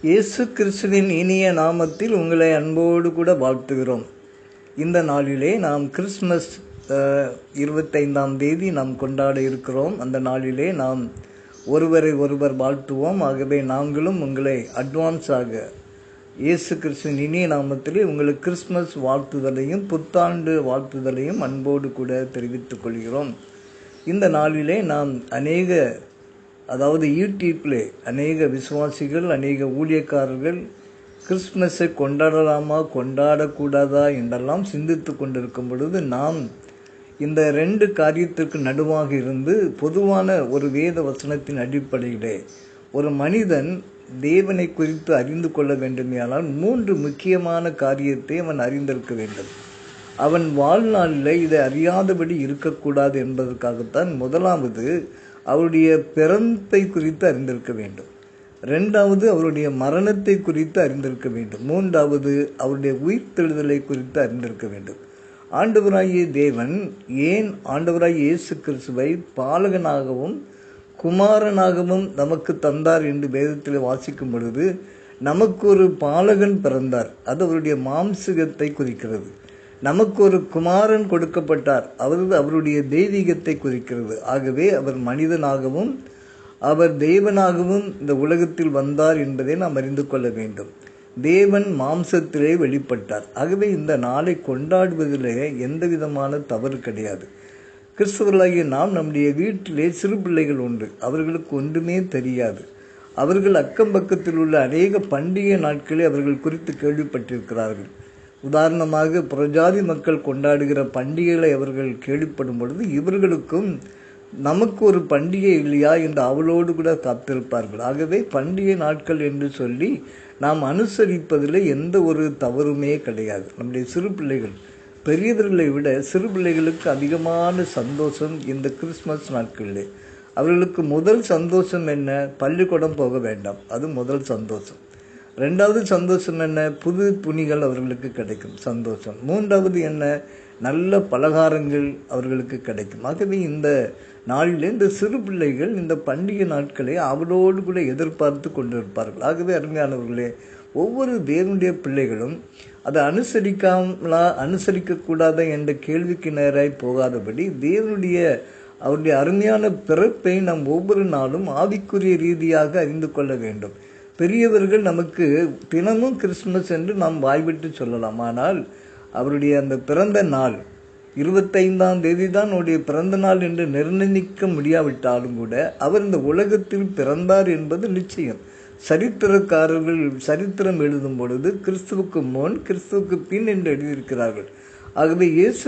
இயேசு கிறிஸ்துவின் இனிய நாமத்தில் உங்களை அன்போடு கூட வாழ்த்துகிறோம். இந்த நாளிலே நாம் கிறிஸ்மஸ் 25ஆம் தேதி நாம் கொண்டாட இருக்கிறோம். அந்த நாளிலே நாம் ஒருவரை ஒருவர் வாழ்த்துவோம். ஆகவே நாங்களும் உங்களை அட்வான்ஸாக இயேசு கிறிஸ்துவின் இனிய நாமத்திலே உங்களுக்கு கிறிஸ்மஸ் வாழ்த்துதலையும் புத்தாண்டு வாழ்த்துதலையும் அன்போடு கூட தெரிவித்துக் கொள்கிறோம். இந்த நாளிலே நாம் யூடியூப்பில் அநேக விசுவாசிகள், அநேக ஊழியக்காரர்கள் கிறிஸ்மஸை கொண்டாடலாமா கொண்டாடக்கூடாதா என்றெல்லாம் சிந்தித்து கொண்டிருக்கும் பொழுது நாம் இந்த 2 காரியத்திற்கு நடுவாக இருந்து பொதுவான ஒரு வேத வசனத்தின் அடிப்படையிலே ஒரு மனிதன் தேவனை குறித்து அறிந்து கொள்ள வேண்டுமேயானால் 3 முக்கியமான காரியத்தை அவன் அறிந்திருக்க வேண்டும். அவன் வாழ்நாளில் இதை அறியாதபடி இருக்கக்கூடாது என்பதற்காகத்தான் முதலாவது அவருடைய பிறப்பை குறித்து அறிந்திருக்க வேண்டும், 2வது அவருடைய மரணத்தை குறித்து அறிந்திருக்க வேண்டும், 3வது அவருடைய உயிர்த்தெழுதலை குறித்து அறிந்திருக்க வேண்டும். ஆண்டவராகிய தேவன் ஏன் ஆண்டவராகிய இயேசு கிறிஸ்துவை பாலகனாகவும் குமாரனாகவும் நமக்கு தந்தார் என்று வேதத்தில் வாசிக்கும் பொழுது நமக்கு ஒரு பாலகன் பிறந்தார், அது அவருடைய மாம்சகத்தை குறிக்கிறது. நமக்கு ஒரு குமாரன் கொடுக்கப்பட்டார், அவருடைய தெய்வீகத்தை குறிக்கிறது. ஆகவே அவர் மனிதனாகவும் அவர் தேவனாகவும் இந்த உலகத்தில் வந்தார் என்பதை நாம் அறிந்து கொள்ள வேண்டும். தேவன் மாம்சத்திலே வெளிப்பட்டார். ஆகவே இந்த நாளை கொண்டாடுவதிலே எந்த விதமான தவறு கிடையாது. கிறிஸ்தவர்களாகிய நாம் நம்முடைய வீட்டிலே சிறு பிள்ளைகள் உண்டு, அவர்களுக்கு ஒன்றுமே தெரியாது. அவர்கள் அக்கம் பக்கத்தில் உள்ள அநேக பண்டிகை நாட்களை அவர்கள் குறித்து கேள்விப்பட்டிருக்கிறார்கள். உதாரணமாக புறஜாதி மக்கள் கொண்டாடுகிற பண்டிகைகளை அவர்கள் கேள்விப்படும் பொழுது இவர்களுக்கும் நமக்கு ஒரு பண்டிகை இல்லையா என்று அவளோடு கூட காத்திருப்பார்கள். ஆகவே பண்டிகை நாட்கள் என்று சொல்லி நாம் அனுசரிப்பதில் எந்த ஒரு தவறுமே கிடையாது. நம்முடைய சிறு பிள்ளைகள் பெரியவர்களை விட சிறு பிள்ளைகளுக்கு அதிகமான சந்தோஷம் இந்த கிறிஸ்மஸ் நாட்களிலே. அவர்களுக்கு முதல் சந்தோஷம் என்ன? பள்ளிக்கூடம் போக வேண்டாம், அது முதல் சந்தோஷம். 2வது சந்தோஷம் என்ன? புது துணிகள் அவர்களுக்கு கிடைக்கும், சந்தோஷம். 3வது என்ன? நல்ல பலகாரங்கள் அவர்களுக்கு கிடைக்கும். ஆகவே இந்த நாளில் இந்த சிறு பிள்ளைகள் இந்த பண்டிகை நாட்களை அவளோடு கூட எதிர்பார்த்து கொண்டிருப்பார்கள். ஆகவே அருமையானவர்களே, ஒவ்வொரு தேவனுடைய பிள்ளைகளும் அதை அனுசரிக்கக்கூடாத என்ற கேள்விக்கு நேராய் போகாதபடி அவருடைய அருமையான பிறப்பை நாம் ஒவ்வொரு நாளும் ஆவிக்குரிய ரீதியாக அறிந்து கொள்ள வேண்டும். பெரியவர்கள் நமக்கு தினமும் கிறிஸ்மஸ் என்று நாம் வாய்விட்டு சொல்லலாம். ஆனால் அவருடைய அந்த பிறந்த நாள் 25ஆம் தேதி தான் அவருடைய பிறந்த நாள் என்று நிர்ணயிக்க முடியாவிட்டாலும் கூட அவர் இந்த உலகத்தில் பிறந்தார் என்பது நிச்சயம். சரித்திரக்காரர்கள் சரித்திரம் எழுதும் பொழுது கிறிஸ்துவுக்கு முன் கிறிஸ்துவுக்கு பின் என்று எழுதியிருக்கிறார்கள். ஆகவே இயேசு